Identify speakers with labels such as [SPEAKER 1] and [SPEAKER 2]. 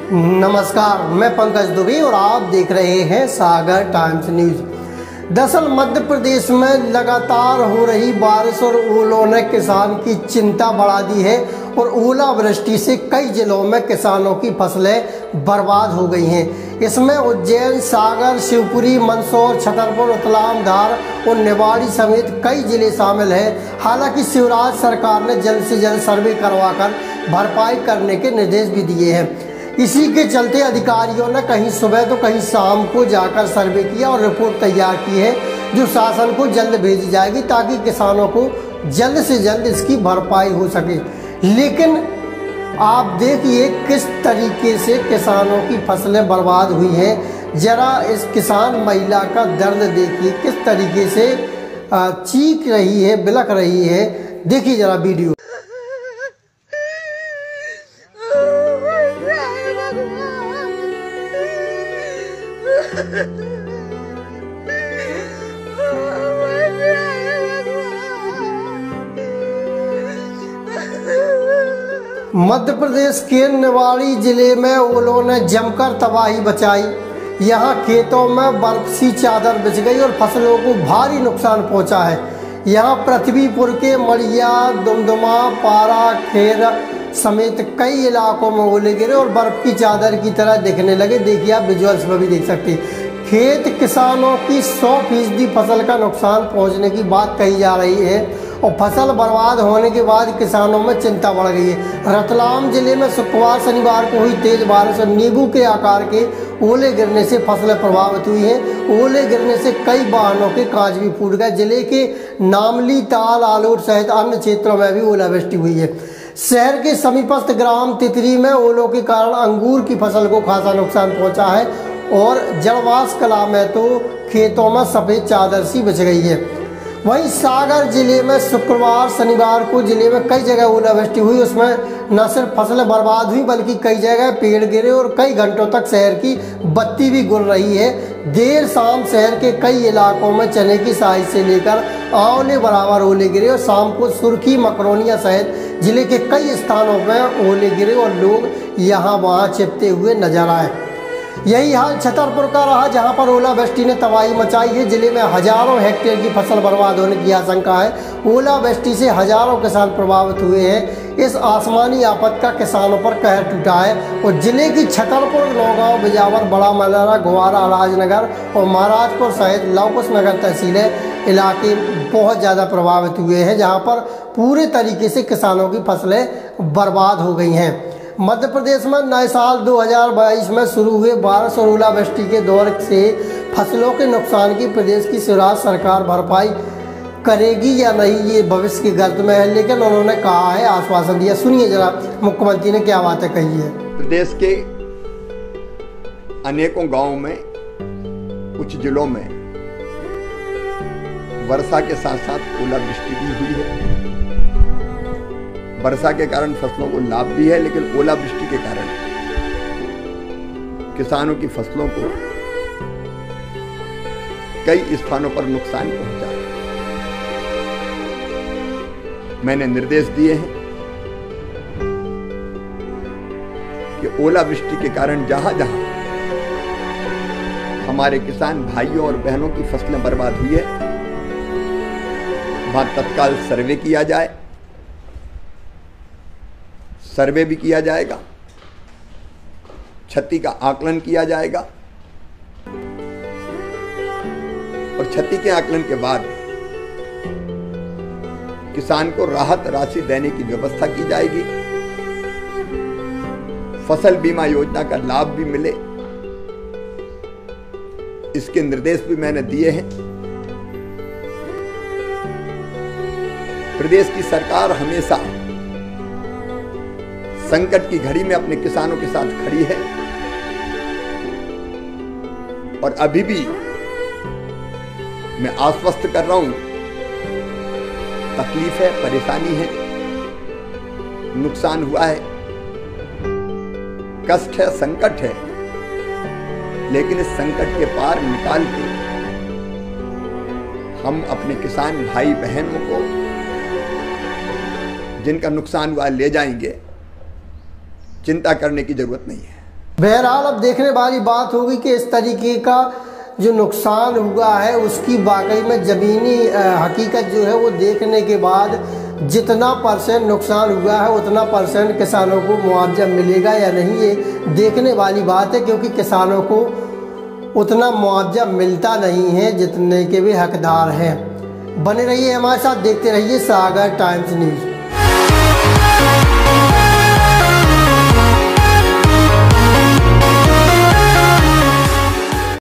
[SPEAKER 1] नमस्कार, मैं पंकज दुबे और आप देख रहे हैं सागर टाइम्स न्यूज। दरअसल मध्य प्रदेश में लगातार हो रही बारिश और ओलों ने किसान की चिंता बढ़ा दी है और ओलावृष्टि से कई जिलों में किसानों की फसलें बर्बाद हो गई हैं। इसमें उज्जैन, सागर, शिवपुरी, मंदसौर, छतरपुर, रतलाम, धार और निवाड़ी समेत कई जिले शामिल हैं। हालांकि शिवराज सरकार ने जल्द से जल्द सर्वे करवाकर भरपाई करने के निर्देश भी दिए हैं। इसी के चलते अधिकारियों ने कहीं सुबह तो कहीं शाम को जाकर सर्वे किया और रिपोर्ट तैयार की है, जो शासन को जल्द भेजी जाएगी ताकि किसानों को जल्द से जल्द इसकी भरपाई हो सके। लेकिन आप देखिए किस तरीके से किसानों की फसलें बर्बाद हुई हैं। जरा इस किसान महिला का दर्द देखिए, किस तरीके से चीख रही है, बिलख रही है। देखिए जरा वीडियो। मध्य प्रदेश के निवाड़ी जिले में ओलों ने जमकर तबाही मचाई। यहाँ खेतों में बर्फ सी चादर बिछ गई और फसलों को भारी नुकसान पहुंचा है। यहाँ पृथ्वीपुर के मड़िया, दुमदुमा, पारा, खेर समेत कई इलाकों में ओले गिरे और बर्फ की चादर की तरह दिखने लगे। देखिए आप विजुअल्स में भी देख सकते हैं। खेत किसानों की 100% फसल का नुकसान पहुंचने की बात कही जा रही है और फसल बर्बाद होने के बाद किसानों में चिंता बढ़ गई है। रतलाम जिले में शुक्रवार शनिवार को हुई तेज बारिश और नींबू के आकार के ओले गिरने से फसलें प्रभावित हुई हैं। ओले गिरने से कई वाहनों के कांच भी फूट गए। जिले के नामली, ताल, आलूर सहित अन्य क्षेत्रों में भी ओलावृष्टि हुई है। शहर के समीपस्थ ग्राम तितरी में ओलों के कारण अंगूर की फसल को खासा नुकसान पहुंचा है और जड़वास कला में तो खेतों में सफ़ेद चादर सी बिछ गई है। वहीं सागर जिले में शुक्रवार शनिवार को जिले में कई जगह ओलावृष्टि हुई। उसमें न सिर्फ फसलें बर्बाद हुई बल्कि कई जगह पेड़ गिरे और कई घंटों तक शहर की बत्ती भी गुल रही है। देर शाम शहर के कई इलाकों में चने की साइज से लेकर आंवले बराबर ओले गिरे और शाम को सुर्खी, मकरोनिया सहित जिले के कई स्थानों में ओले गिरे और लोग यहाँ वहाँ छिपते हुए नजर आए। यही हाल छतरपुर का रहा, जहां पर ओलावृष्टि ने तबाही मचाई है। जिले में हजारों हेक्टेयर की फसल बर्बाद होने की आशंका है। ओलावृष्टि से हजारों किसान प्रभावित हुए हैं। इस आसमानी आफत का किसानों पर कहर टूटा है और जिले की छतरपुर, नौगांव, बिजावर, बड़ा मलहरा, ग्वारा, राजनगर और महाराजपुर सहित लवकुश नगर तहसीलें इलाके बहुत ज़्यादा प्रभावित हुए हैं, जहाँ पर पूरे तरीके से किसानों की फसलें बर्बाद हो गई हैं। मध्य प्रदेश में नए साल 2022 में शुरू हुए बारिश और ओलावृष्टि के दौर से फसलों के नुकसान की प्रदेश की शिवराज सरकार भरपाई करेगी या नहीं, ये भविष्य की गर्त में है। लेकिन उन्होंने कहा है, आश्वासन दिया। सुनिए जरा मुख्यमंत्री ने क्या बातें कही है।
[SPEAKER 2] प्रदेश के अनेकों गांवों में, कुछ जिलों में वर्षा के साथ साथ ओलावृष्टि भी हुई है। वर्षा के कारण फसलों को लाभ भी है, लेकिन ओलावृष्टि के कारण किसानों की फसलों को कई स्थानों पर नुकसान पहुंचा है। मैंने निर्देश दिए हैं कि ओलावृष्टि के कारण जहां जहां हमारे किसान भाइयों और बहनों की फसलें बर्बाद हुई है, वहां तत्काल सर्वे किया जाए। सर्वे भी किया जाएगा, क्षति का आकलन किया जाएगा और क्षति के आकलन के बाद किसान को राहत राशि देने की व्यवस्था की जाएगी। फसल बीमा योजना का लाभ भी मिले, इसके निर्देश भी मैंने दिए हैं। प्रदेश की सरकार हमेशा संकट की घड़ी में अपने किसानों के साथ खड़ी है और अभी भी मैं आश्वस्त कर रहा हूं, तकलीफ है, परेशानी है, नुकसान हुआ है, कष्ट है, संकट है, लेकिन इस संकट के पार निकाल के हम अपने किसान भाई बहनों को जिनका नुकसान हुआ ले जाएंगे। चिंता करने की जरूरत नहीं है।
[SPEAKER 1] बहरहाल अब देखने वाली बात होगी कि इस तरीके का जो नुकसान हुआ है उसकी वाकई में ज़मीनी हकीकत जो है वो देखने के बाद जितना % नुकसान हुआ है उतना % किसानों को मुआवजा मिलेगा या नहीं, ये देखने वाली बात है, क्योंकि किसानों को उतना मुआवजा मिलता नहीं है जितने के भी हकदार हैं। बने रहिए हमारे साथ, देखते रहिए सागर टाइम्स न्यूज़।